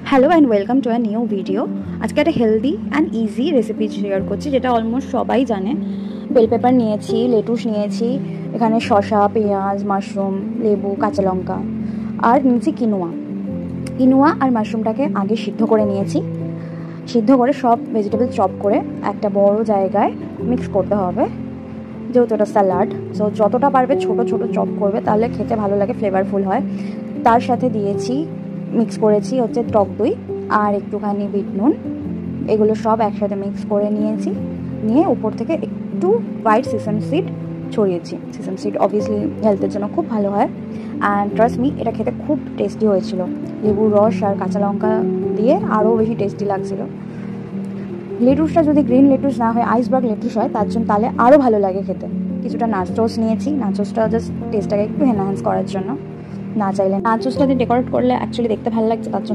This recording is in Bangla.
Hello and welcome to a new video. আজকে একটা healthy and easy recipe share করছি, যেটা অলমোস্ট সবাই জানে। বেল পেপার নিয়েছি, লেটুস নিয়েছি, এখানে শসা, পেঁয়াজ, মাশরুম, লেবু, কাঁচা লঙ্কা, আর নিয়েছি কিনুয়া আর মাশরুমটাকে আগে সিদ্ধ করে নিয়েছি। সিদ্ধ করে সব ভেজিটেবল চপ করে একটা বড় জায়গায় মিক্স করতে হবে, যেহেতু এটা স্যালাড। সো যতটা পারবে ছোট ছোট চপ করবে, তাহলে খেতে ভালো লাগে, ফ্লেভারফুল হয়। তার সাথে দিয়েছি, মিক্স করেছি হচ্ছে টক দই আর একটুখানি বিট নুন। এগুলো সব একসাথে মিক্স করে নিয়েছি, নিয়ে উপর থেকে একটু white sesame seed ছড়িয়েছি। Sesame seed obviously হেলথের জন্য খুব ভালো হয়, অ্যান্ড ট্রাস্ট মি, এটা খেতে খুব টেস্টি হয়েছিল। লেবুর রস আর কাঁচা লঙ্কা দিয়ে আরও বেশি টেস্টি লাগছিল। লেটুসটা যদি গ্রিন লেটুস না হয়, আইসবার্গ লেটুস হয়, তার জন্য তাহলে আরও ভালো লাগে খেতে। কিছুটা নাচোস নিয়েছি, নাচোসটা জাস্ট টেস্টটাকে একটু এনহ্যান্স করার জন্য। না চাইলে নাচোসটা দিয়ে ডেকোরেট করলে অ্যাকচুয়ালি দেখতে ভালো লাগছে, তার জন্য